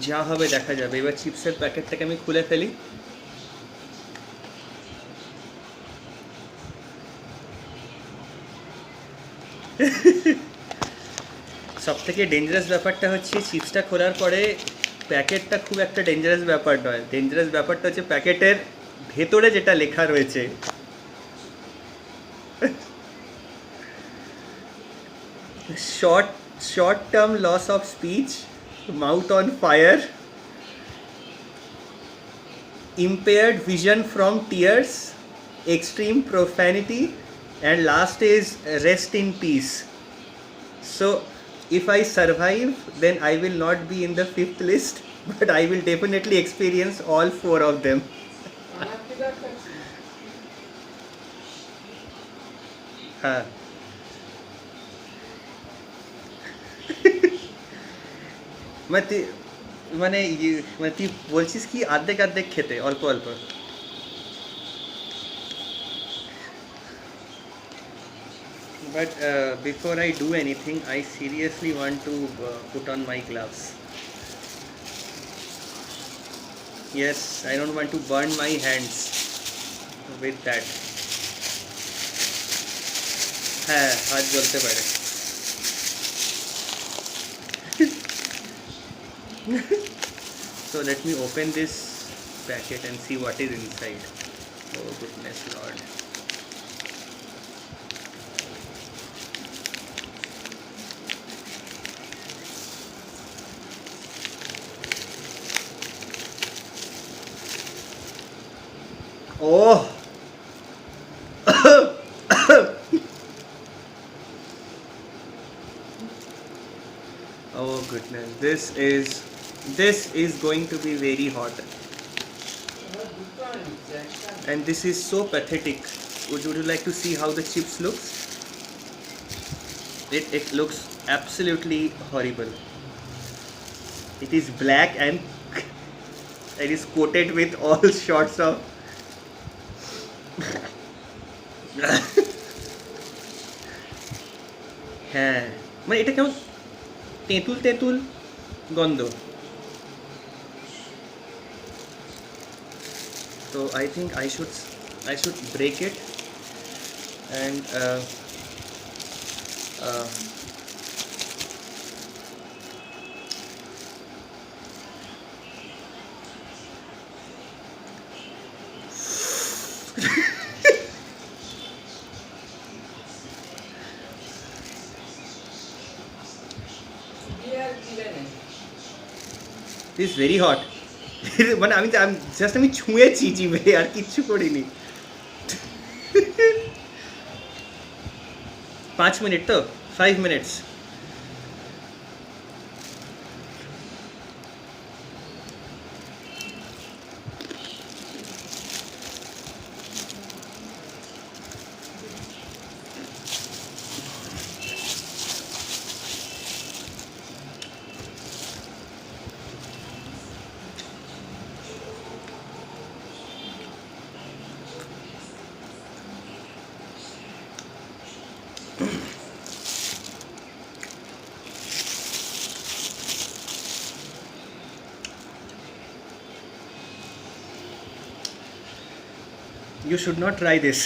যা হবে দেখা যাবে। এবার চিপসের প্যাকেটটাকে আমি খুলে ফেলি। সব থেকে ডেঞ্জারাস ব্যাপারটা হচ্ছে চিপসটা খোলার পরে প্যাকেটটা খুব একটা ডেঞ্জারাস ব্যাপার নয়, ডেঞ্জারাস ব্যাপারটা হচ্ছে প্যাকেটের ভেতরে যেটা লেখা রয়েছে। Short short term loss of speech, mouth on fire, impaired vision from tears, extreme profanity, and last is rest in peace. So, if I survive, then I will not be in the fifth list, but I will definitely experience all four of them. হ্যাঁ, মানে মানে মানে তুই বলছিস কি আর্ধেক আর্ধেক খেতে, অল্প অল্প? But before I do anything, I seriously want to put on my gloves. Yes, I don't want to burn my hands with that. হ্যাঁ, হাত জ্বলতে পারে। So let me open this packet and see what is inside. Oh goodness Lord. Oh. Oh goodness, this is going to be very hot, and this is so pathetic. Would you like to see how the chips looks? It looks absolutely horrible. It is black and it is coated with all sorts of হ্যাঁ, মানে এটা কেমন তেঁতুল তেঁতুল গন্ধ। So I think I should break it and uh, this is very hot. মানে আমি just আমি ছুঁয়েছি জিভে, আর কিচ্ছু করিনি। 5 মিনিট তো, 5 minutes। You should not try this.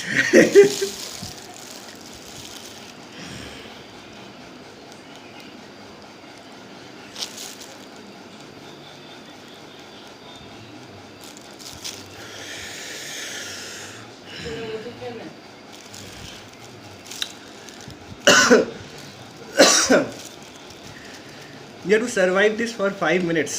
You have to survive this for 5 minutes.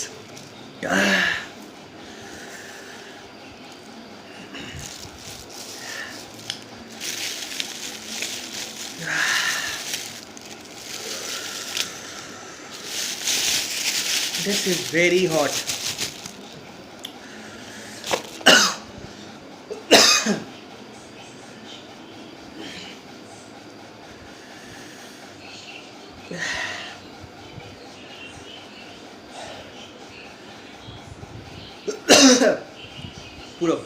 This is very hot. পুরো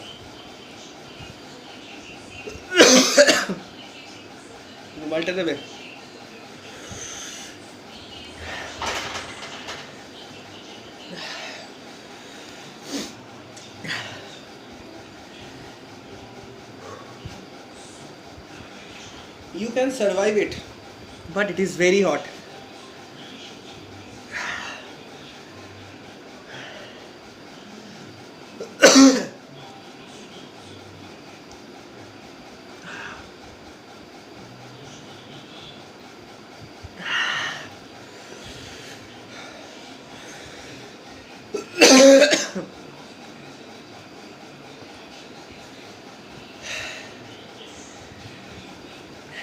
রুমালটা দেবে? You can survive it, but it is very hot.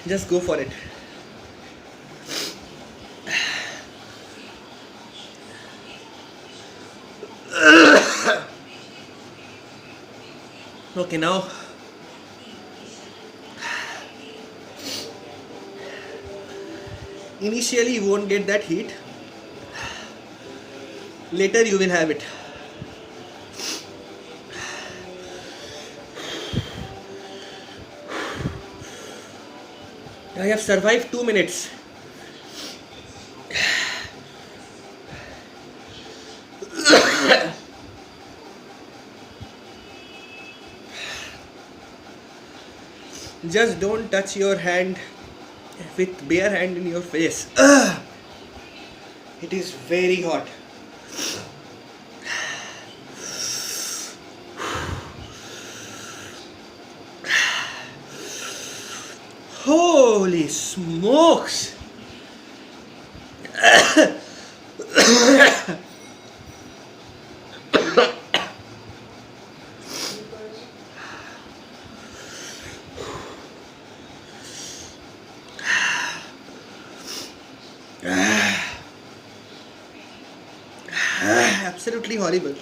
Just go for it. Okay, now initially you won't get that heat. Later you will have it. I have survived 2 minutes. Just don't touch your hand with bare hand in your face. It is very hot. Holy smokes! Absolutely horrible.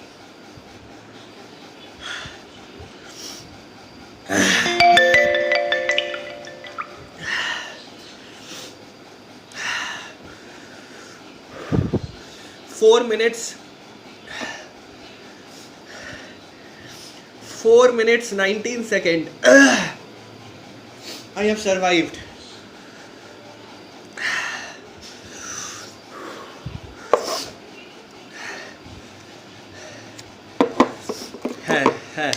Four minutes 19 seconds. I have survived. है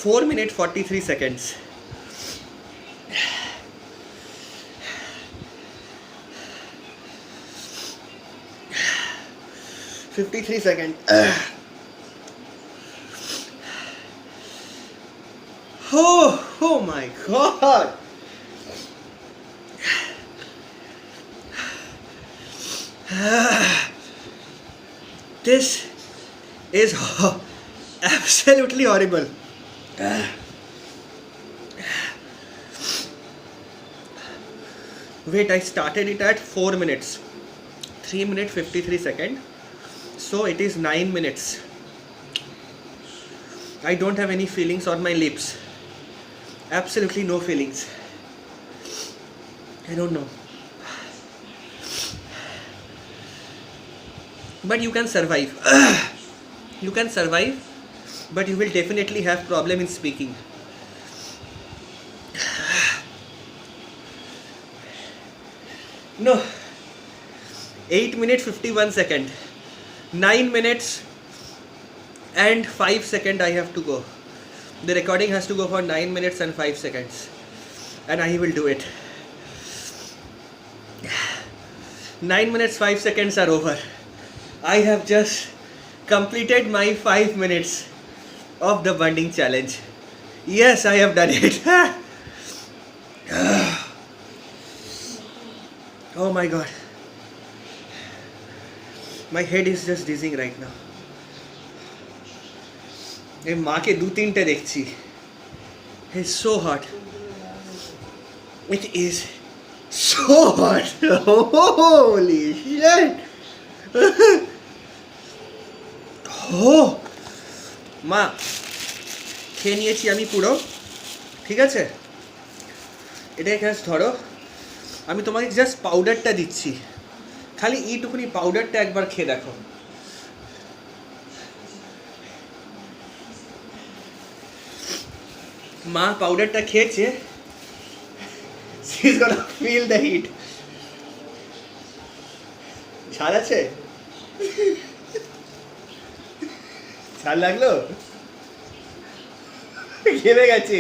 4 minutes 43 seconds. $53 seconds. Oh my god. This is absolutely horrible. Wait, I started it at 4 minutes. 3 minutes 53 seconds. So it is 9 minutes. I don't have any feelings on my lips. Absolutely no feelings. I don't know. But you can survive. You can survive, but you will definitely have problem in speaking. No. 8 minutes 51 seconds. 9 minutes and 5 seconds I have to go. The recording has to go for 9 minutes and 5 seconds. And I will do it. 9 minutes 5 seconds are over. I have just completed my 5 minutes of the bonding challenge. Yes, I have done it. Oh my god. My head is just dizzying right now. এই মাকে 2-3টে দেখছি. It's so hot. It is so hot. Holy shit. Oh, মা খেয়ে নিয়েছি আমি পুরো. ঠিক আছে, এটা জাস্ট ধরো. আমি তোমাকে জাস্ট পাউডারটা দিচ্ছি. খালি এইটুকুনি পাউডারটা একবার খেয়ে দেখো. মা পাউডারটা খেয়েছে. She's gonna feel the heat. ঝাল আছে? ঝাল লাগলো? ঘেমে গেছে।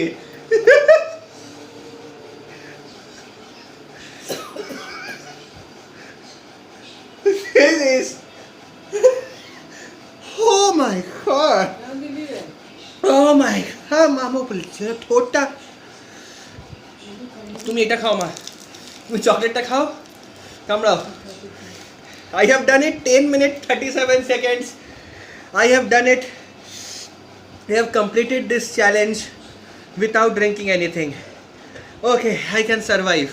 This is... Oh my god! Oh my god! মামা বলছে ঠোঁটটা। তুমি এটা খাও মা, তুমি চকলেটটা খাও, কামড়াও। I have done it 10 minutes 37 seconds. I have done it. I have completed this challenge without drinking anything. Okay, I can survive.